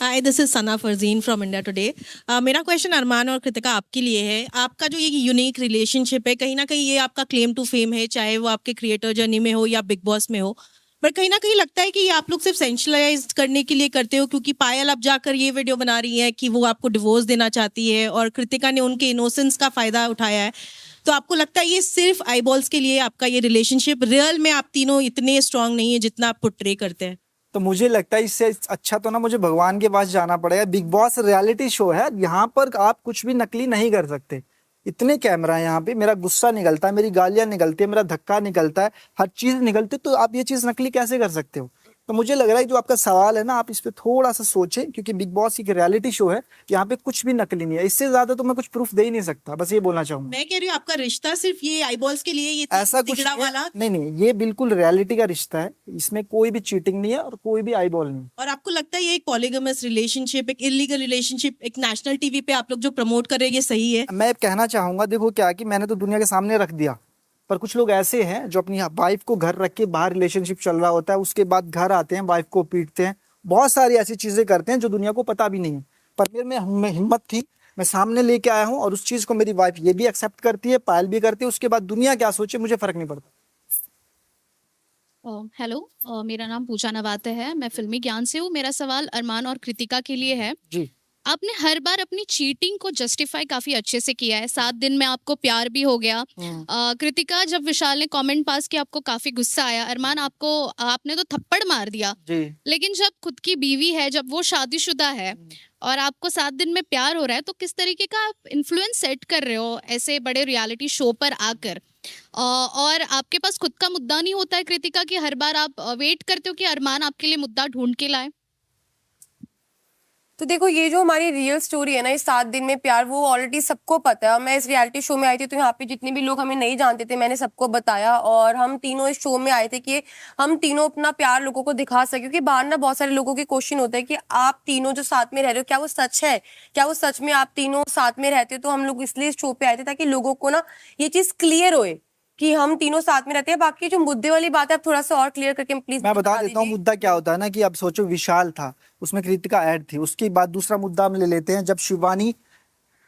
Hi, this is Sana Farzeen from India today. मेरा question अरमान और कृतिका आपके लिए है। आपका जो ये यूनिक रिलेशनशिप है, कहीं ना कहीं ये आपका क्लेम टू फेम है, चाहे वो आपके क्रिएटर जर्नी में हो या बिग बॉस में हो। पर कहीं ना कहीं लगता है कि ये आप लोग सिर्फ सेंशलाइज करने के लिए करते हो, क्योंकि पायल अब जाकर ये वीडियो बना रही है कि वो आपको डिवोर्स देना चाहती है और कृतिका ने उनके इनोसेंस का फायदा उठाया है। तो आपको लगता है ये सिर्फ आईबॉल्स के लिए आपका ये रिलेशनशिप, रियल में आप तीनों इतने स्ट्रांग नहीं है जितना आप पोर्ट्रे करते हैं? तो मुझे लगता है इससे अच्छा तो ना मुझे भगवान के पास जाना पड़ेगा। बिग बॉस रियलिटी शो है, यहाँ पर आप कुछ भी नकली नहीं कर सकते। इतने कैमरा है यहाँ पे, मेरा गुस्सा निकलता है, मेरी गालियां निकलती है, मेरा धक्का निकलता है, हर चीज निकलती है, तो आप ये चीज नकली कैसे कर सकते हो? तो मुझे लग रहा है जो आपका सवाल है ना, आप इस पे थोड़ा सा सोचें, क्योंकि बिग बॉस एक रियलिटी शो है, यहाँ पे कुछ भी नकली नहीं है। इससे ज्यादा तो मैं कुछ प्रूफ दे ही नहीं सकता, बस ये बोलना चाहूंगा। मैं कह रही हूँ आपका रिश्ता सिर्फ ये आईबॉल्स के लिए, ये ऐसा कुछ तिगड़ा वाला। नहीं, ये बिल्कुल रियलिटी का रिश्ता है, इसमें कोई भी चीटिंग नहीं है और कोई भी आईबॉल नहीं। और आपको लगता है ये एक पॉलीगमस रिलेशनशिप, एक इलीगल रिलेशनशिप, एक नेशनल टीवी पे आप लोग जो प्रमोट कर रहे हैं, ये सही है? मैं कहना चाहूंगा, देखो क्या कि मैंने तो दुनिया के सामने रख दिया, पर कुछ लोग ऐसे हैं जो अपनी वाइफ को घर रख के बाहर रिलेशनशिप चल रहा होता है, उसके बाद घर आते हैं, वाइफ को पीटते हैं, बहुत सारी ऐसी चीजें करते हैं जो दुनिया को पता भी नहीं है। पर मेरे में हिम्मत थी, मैं सामने लेके आया हूँ, और उस चीज को मेरी वाइफ ये भी एक्सेप्ट करती है, पायल भी करती है। उसके बाद दुनिया क्या सोचे मुझे फर्क नहीं पड़ता। हेलो, मेरा नाम पूजा नवाते है, मैं फिल्मी ज्ञान से हूँ। मेरा सवाल अरमान और कृतिका के लिए है जी। आपने हर बार अपनी चीटिंग को जस्टिफाई काफी अच्छे से किया है। 7 दिन में आपको प्यार भी हो गया। कृतिका, जब विशाल ने कमेंट पास किया आपको काफी गुस्सा आया। अरमान, आपने तो थप्पड़ मार दिया जी। लेकिन जब खुद की बीवी है, जब वो शादीशुदा है और आपको 7 दिन में प्यार हो रहा है, तो किस तरीके का आप इन्फ्लुएंस सेट कर रहे हो ऐसे बड़े रियलिटी शो पर आकर? और आपके पास खुद का मुद्दा नहीं होता है कृतिका, कि हर बार आप वेट करते हो कि अरमान आपके लिए मुद्दा ढूंढ के लाए? तो देखो, ये जो हमारी रियल स्टोरी है ना, इस 7 दिन में प्यार, वो ऑलरेडी सबको पता है। मैं इस रियलिटी शो में आई थी तो यहाँ पे जितने भी लोग हमें नहीं जानते थे, मैंने सबको बताया। और हम तीनों इस शो में आए थे कि हम तीनों अपना प्यार लोगों को दिखा सके, क्योंकि बाहर ना बहुत सारे लोगों के क्वेश्चन होते हैं कि आप तीनों जो साथ में रह रहे हो, क्या वो सच है, क्या वो सच में आप तीनों साथ में रहते हो? तो हम लोग इसलिए इस शो पे आए थे ताकि लोगों को ना ये चीज क्लियर होए कि हम तीनों साथ में रहते हैं। बाकी जो मुद्दे वाली बात है, आप थोड़ा सा और क्लियर करके प्लीज मैं बता देता हूँ मुद्दा क्या होता है ना, कि अब सोचो विशाल था, उसमें कृतिका ऐड थी, उसके बाद दूसरा मुद्दा हम ले लेते हैं, जब शिवानी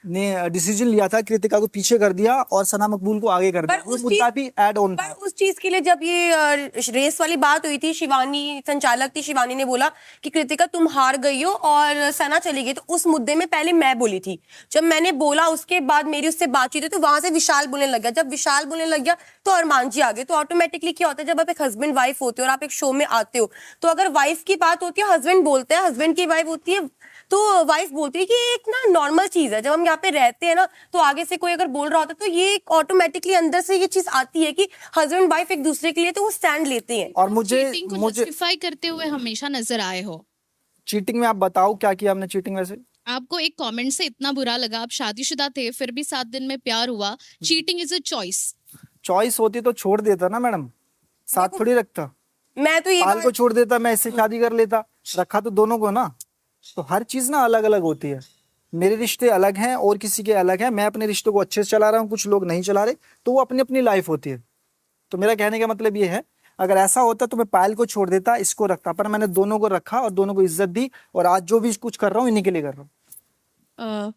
ने डिसीजन लिया था कृतिका को पीछे कर दिया और सना मकबूल को आगे कर दिया, वो मुद्दा भी ऐड ऑन था। उस चीज के लिए जब ये रेस वाली बात हुई थी, शिवानी संचालक थी, शिवानी ने बोला कि कृतिका तुम हार गई हो और सना चली गई, तो उस मुद्दे में पहले मैं बोली थी। जब मैंने बोला उसके बाद मेरी उससे बातचीत हुई, तो वहां से विशाल बोलने लग गया। जब विशाल बोलने लग गया तो अरमान जी आ गए। तो ऑटोमेटिकली क्या होता है, जब आप एक हस्बैंड वाइफ होते हो और आप एक शो में आते हो, तो अगर वाइफ की बात होती है, हस्बैंड बोलते हैं, हस्बैंड की वाइफ होती है, तो वाइफ बोलती है कि एक ना नॉर्मल चीज है। जब हम यहाँ पे रहते हैं ना, तो आगे से कोई अगर बोल रहा होता है तो ये ऑटोमेटिकली अंदर से ये चीज आती है कि हस्बैंड वाइफ एक दूसरे के लिए तो वो स्टैंड लेते हैं। और मुझे जस्टिफाई करते हुए हमेशा नजर आए हो। चीटिंग में आप बताओ क्या किया हमने चीटिंग? वैसे आपको एक कमेंट से इतना बुरा लगा, आप शादीशुदा थे फिर भी 7 दिन में प्यार हुआ। चीटिंग इज अ चॉइस होती तो छोड़ देता ना मैडम, साथ थोड़ी रखता। मैं तो ये पाल को छोड़ देता, मैं इससे शादी कर लेता, रखा तो दोनों को ना। तो हर चीज ना अलग अलग होती है। मेरे रिश्ते अलग हैं और किसी के अलग हैं, मैं अपने रिश्तों को अच्छे से चला रहा हूँ, कुछ लोग नहीं चला रहे, तो वो अपनी अपनी लाइफ होती है। तो मेरा कहने का मतलब ये है, अगर ऐसा होता तो मैं पायल को छोड़ देता, इसको रखता, पर मैंने दोनों को रखा और दोनों को इज्जत दी, और आज जो भी कुछ कर रहा हूँ इन्हीं के लिए कर रहा हूँ।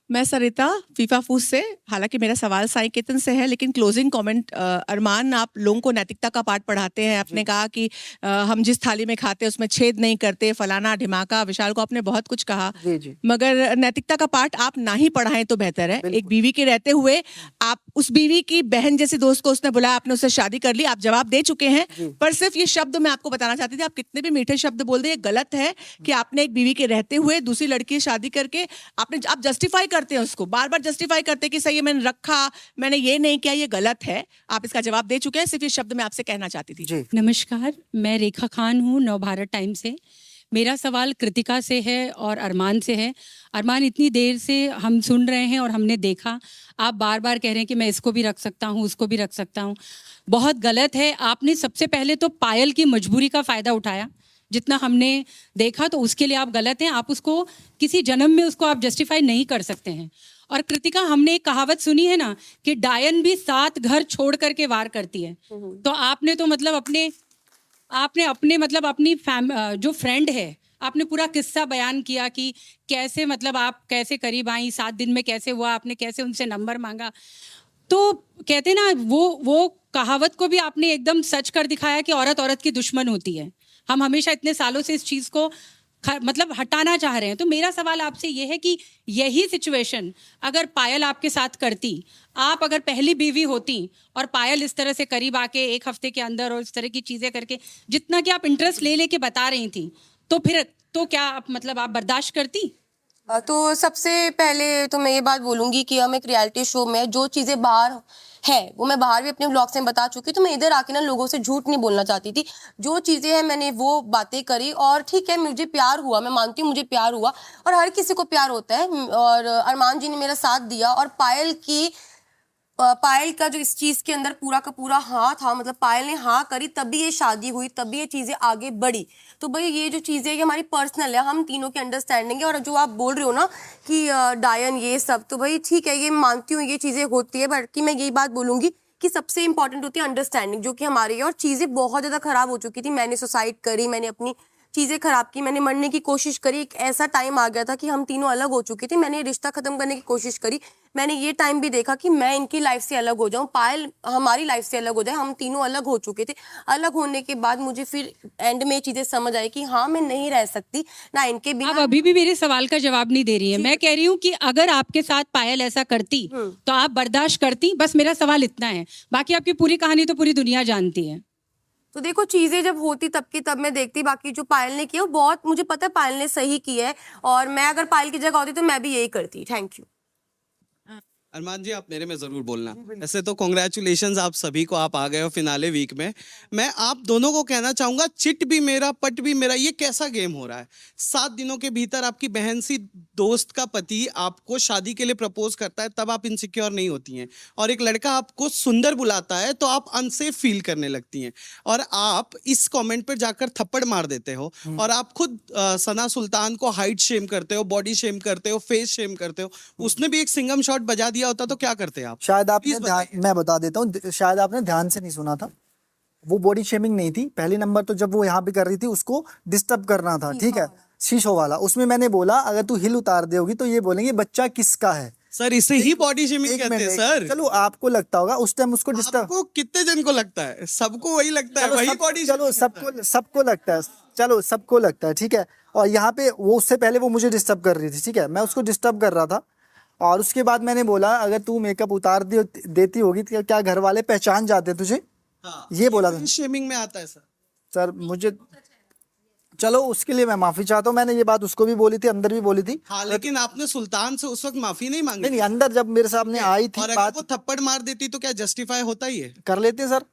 मैं सरिता फीफा फूस से। हालांकि मेरा सवाल साई केतन से है, लेकिन क्लोजिंग कमेंट, अरमान, आप लोगों को नैतिकता का पाठ पढ़ाते हैं। आपने कहा कि हम जिस थाली में खाते हैं उसमें छेद नहीं करते, फलाना ढिमाका। विशाल को आपने बहुत कुछ कहा, जी। मगर नैतिकता का पाठ आप ना ही पढ़ाएं तो बेहतर है। एक बीवी के रहते हुए आप उस बीवी की बहन जैसी दोस्त को उसने बुलाया, आपने उससे शादी कर ली, आप जवाब दे चुके हैं। पर सिर्फ ये शब्द मैं आपको बताना चाहती थी, आप कितने भी मीठे शब्द बोल दे, ये गलत है कि आपने एक बीवी के रहते हुए दूसरी लड़की की शादी करके आप जस्टिफाई करते हैं, उसको बार बार जस्टिफाई करते हैं कि सही है मैंने रखा, मैंने ये नहीं किया, ये गलत है। आप इसका जवाब दे चुके हैं, सिर्फ ये शब्द मैं आपसे कहना चाहती थी। नमस्कार, मैं रेखा खान हूँ, नवभारत टाइम से। मेरा सवाल कृतिका से है और अरमान से है। अरमान, इतनी देर से हम सुन रहे हैं और हमने देखा, आप बार बार कह रहे हैं कि मैं इसको भी रख सकता हूँ, उसको भी रख सकता हूँ। बहुत गलत है। आपने सबसे पहले तो पायल की मजबूरी का फ़ायदा उठाया, जितना हमने देखा, तो उसके लिए आप गलत हैं। आप उसको किसी जन्म में उसको आप जस्टिफाई नहीं कर सकते हैं। और कृतिका, हमने एक कहावत सुनी है ना कि डायन भी 7 घर छोड़ करके वार करती है। तो आपने तो मतलब अपने जो फ्रेंड है, आपने पूरा किस्सा बयान किया कि कैसे मतलब आप कैसे करीब आई, 7 दिन में कैसे हुआ, आपने कैसे उनसे नंबर मांगा। तो कहते ना वो कहावत को भी आपने एकदम सच कर दिखाया कि औरत औरत की दुश्मन होती है। हम हमेशा इतने सालों से इस चीज़ को मतलब हटाना चाह रहे हैं। तो मेरा सवाल आपसे ये है कि यही सिचुएशन अगर पायल आपके साथ करती, आप अगर पहली बीवी होती और पायल इस तरह से करीब आके 1 हफ्ते के अंदर और इस तरह की चीज़ें करके, जितना कि आप इंटरेस्ट ले लेके बता रही थी, तो फिर तो क्या आप मतलब आप बर्दाश्त करती? तो सबसे पहले तो मैं ये बात बोलूंगी कि हम एक रियलिटी शो में जो चीजें बाहर है वो मैं बाहर भी अपने ब्लॉग्स में बता चुकी, तो मैं इधर आके ना लोगों से झूठ नहीं बोलना चाहती थी। जो चीजें हैं मैंने वो बातें करी, और ठीक है मुझे प्यार हुआ, मैं मानती हूँ मुझे प्यार हुआ, और हर किसी को प्यार होता है, और अरमान जी ने मेरा साथ दिया, और पायल का जो इस चीज के अंदर पूरा का पूरा हाँ था, मतलब पायल ने हाँ करी तभी ये शादी हुई, तभी ये चीजें आगे बढ़ी। तो भाई ये जो चीजें ये हमारी पर्सनल है, हम तीनों की अंडरस्टैंडिंग है। और जो आप बोल रहे हो ना कि डायन ये सब, तो भाई ठीक है, ये मानती हूँ ये चीजें होती है, बल्कि मैं यही बात बोलूंगी कि सबसे इंपॉर्टेंट होती है अंडरस्टैंडिंग, जो कि हमारी है। और चीजें बहुत ज्यादा खराब हो चुकी थी, मैंने सुसाइड करी, मैंने अपनी चीजें खराब की, मैंने मरने की कोशिश करी। एक ऐसा टाइम आ गया था कि हम तीनों अलग हो चुके थे, मैंने रिश्ता खत्म करने की कोशिश करी। मैंने ये टाइम भी देखा कि मैं इनकी लाइफ से अलग हो जाऊं, पायल हमारी लाइफ से अलग हो जाए, हम तीनों अलग हो चुके थे। अलग होने के बाद मुझे फिर एंड में चीजें समझ आई कि हाँ मैं नहीं रह सकती ना इनके आप बिना। अभी भी मेरे सवाल का जवाब नहीं दे रही है। मैं कह रही हूँ कि अगर आपके साथ पायल ऐसा करती तो आप बर्दाश्त करती? बस मेरा सवाल इतना है, बाकी आपकी पूरी कहानी तो पूरी दुनिया जानती है। तो देखो चीजें जब होती तब की तब मैं देखती, बाकी जो पायल ने किया वो बहुत, मुझे पता है पायल ने सही किया है, और मैं अगर पायल की जगह होती तो मैं भी यही करती। Thank you. अरमान जी, आप मेरे में जरूर बोलना। ऐसे तो कॉन्ग्रेचुलेशंस आप सभी को, आप आ गए हो फिनाले वीक में। मैं आप दोनों को कहना चाहूंगा, चिट भी मेरा पट भी मेरा, ये कैसा गेम हो रहा है? 7 दिनों के भीतर आपकी बहन सी दोस्त का पति आपको शादी के लिए प्रपोज करता है, तब आप इनसिक्योर नहीं होती हैं, और एक लड़का आपको सुंदर बुलाता है तो आप अनसेफ फील करने लगती हैं, और आप इस कमेंट पर जाकर थप्पड़ मार देते हो, और आप खुद सना सुल्तान को हाइट शेम करते हो, बॉडी शेम करते हो, फेस शेम करते हो। उसने भी एक सिंगम शॉट बजा दिया होता तो क्या करते आप? शायद आपने मैं बता देता हूँ, शायद आपने ध्यान से नहीं सुना था। वो बॉडी शेमिंग नहीं थी। पहली नंबर तो जब वो यहाँ पे कर रही थी उसको डिस्टर्ब करना था, ठीक है, शीशो वाला। उसमें मैंने बोला अगर तू हिल उतार दोगी तो ये बोलेंगे बच्चा किसका है। सर इसे ही बॉडी शेमिंग कहते हैं सर। चलो आपको लगता होगा उस टाइम उसको डिस्टर्ब, आपको कितने जन को लगता है? सबको वही लगता है, वही बॉडी। चलो सबको लगता है, चलो सबको लगता है, ठीक है। और यहाँ पे वो उससे पहले वो मुझे डिस्टर्ब कर रही थी, ठीक है, मैं उसको डिस्टर्ब कर रहा था। और उसके बाद मैंने बोला अगर तू मेकअप उतार देती होगी तो क्या घर वाले पहचान जाते तुझे? हाँ, ये बोला था। शेमिंग में आता है सर। सर मुझे, चलो उसके लिए मैं माफी चाहता हूँ। मैंने ये बात उसको भी बोली थी, अंदर भी बोली थी। हाँ, लेकिन आपने सुल्तान से उस वक्त माफी नहीं मांगी? नहीं, अंदर जब मेरे सामने आई थी और अगर बात, वो थप्पड़ मार देती तो क्या जस्टिफाई होता ही है? कर लेते सर।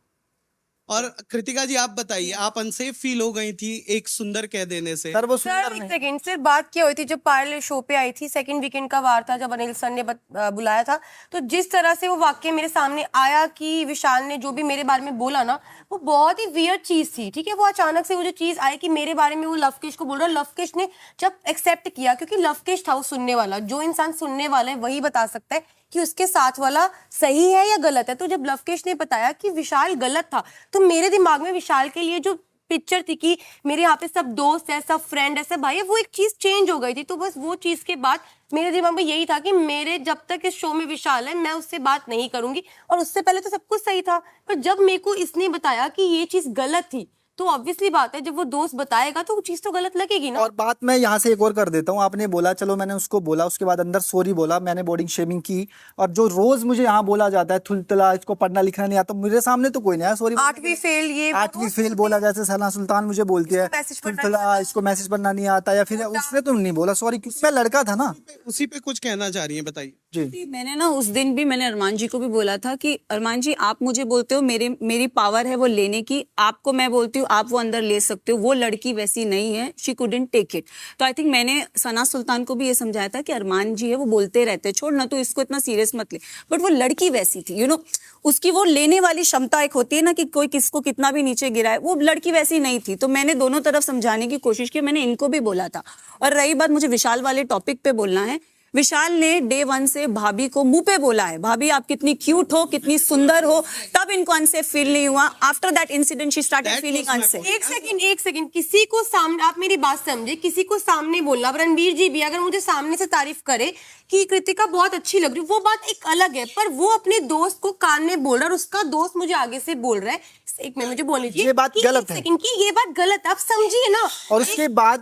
और कृतिका जी आप बताइए, आप अनसेफ फील हो गई थी एक सुंदर कह देने से? सर वो सर सुंदर एक नहीं। सेकंड, सिर्फ बात क्या हुई थी जब पायल शो पे आई थी, सेकंड वीकेंड का वार था जब अनिल सर ने बुलाया था, तो जिस तरह से वो वाक्य मेरे सामने आया कि विशाल ने जो भी मेरे बारे में बोला ना, वो बहुत ही वियर्ड चीज थी, ठीक है। वो अचानक से वो जो चीज आई कि मेरे बारे में वो लवकेश को बोल रहा है, लवकेश ने जब एक्सेप्ट किया, क्योंकि लवकेश था वो सुनने वाला, जो इंसान सुनने वाला है वही बता सकता है कि उसके साथ वाला सही है या गलत है। तो जब लवकेश ने बताया कि विशाल गलत था, तो मेरे दिमाग में विशाल के लिए जो पिक्चर थी कि मेरे यहाँ पे सब दोस्त है, सब फ्रेंड है, सब भाई है, वो एक चीज चेंज हो गई थी। तो बस वो चीज के बाद मेरे दिमाग में यही था कि मेरे जब तक इस शो में विशाल है मैं उससे बात नहीं करूंगी। और उससे पहले तो सब कुछ सही था, पर जब मेरे को इसने बताया कि ये चीज गलत थी, तो ऑब्वियसली बात है जब वो दोस्त बताएगा तो वो चीज तो गलत लगेगी ना। और बात मैं यहाँ से एक और कर देता हूँ। आपने बोला, चलो मैंने उसको बोला, उसके बाद अंदर सॉरी बोला, मैंने बॉडी शेमिंग की। और जो रोज मुझे यहाँ बोला जाता है थुलतला, इसको पढ़ना लिखना नहीं आता, मेरे सामने तो कोई नहीं आया सॉरी। 8वीं फेल, ये 8वीं फेल बोला, जैसे सना सुल्तान मुझे बोलती है थुलतला, इसको मैसेज पढ़ना नहीं आता, या फिर उसने तो नहीं बोला सॉरी, मैं लड़का था ना। उसी पे कुछ कहना चाह रही है, बताइए जी। मैंने ना उस दिन भी मैंने अरमान जी को भी बोला था कि अरमान जी आप मुझे बोलते हो मेरी पावर है वो लेने की, आपको मैं बोलती हूँ आप वो अंदर ले सकते हो, वो लड़की वैसी नहीं है, शी कुडंट टेक इट। तो आई थिंक मैंने सना सुल्तान को भी ये समझाया था कि अरमान जी है वो बोलते रहते, छोड़ ना तो इसको इतना सीरियस मत ले, बट वो लड़की वैसी थी, यू नो, उसकी वो लेने वाली क्षमता एक होती है ना कि कोई किसको कितना भी नीचे गिराए, वो लड़की वैसी नहीं थी। तो मैंने दोनों तरफ समझाने की कोशिश की, मैंने इनको भी बोला था। और रही बात मुझे विशाल वाले टॉपिक पे बोलना है, विशाल ने डे 1 से भाभी को मुंह पे बोला है, भाभी आप कितनी क्यूट हो, कितनी सुंदर हो, तब इनको अनसेफ फील नहीं हुआ. After that incident she started feeling unsafe. एक सेकंड किसी को सामने, आप मेरी बात समझे, किसी को सामने बोलना. अब रणवीर जी भी अगर मुझे सामने से तारीफ करे कि कृतिका बहुत अच्छी लग रही है, वो बात एक अलग है, पर वो अपने दोस्त को कान में बोल रहा है और उसका दोस्त मुझे आगे से बोल रहा है. एक मिनट मुझे बोलनी चाहिए, ये बात गलत है कि ये बात गलत है, आप समझिए ना. और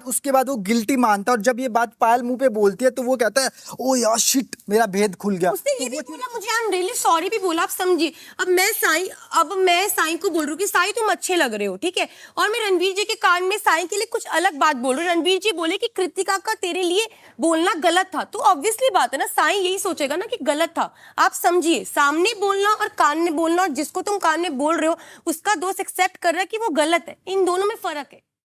उसके बाद वो गिल्टी मानता है, और जब ये बात पायल मुंह पे बोलती है तो वो कहता है ओ यार शिट, मेरा भेद खुल गया. उसने ये भी बोला, मुझे आई एम रियली सॉरी भी बोला, आप समझिए. अब मैं साईं को बोल रही हूँ कि साईं तुम अच्छे लग रहे हो, ठीक है, और मैं रणवीर जी के कान में साईं के लिए कुछ अलग बात बोल रही हूँ. रणवीर जी बोले कि कृतिका का तेरे लिए बोलना गलत था, तो ऑब्वियसली बात है ना, साईं यही सोचेगा ना कि गलत था. आप समझिए, सामने बोलना और कान में बोलना, और जिसको तुम कान में बोल रहे हो उसका दोस्त एक्सेप्ट कर रहा है कि वो गलत है, इन दोनों में फर्क है.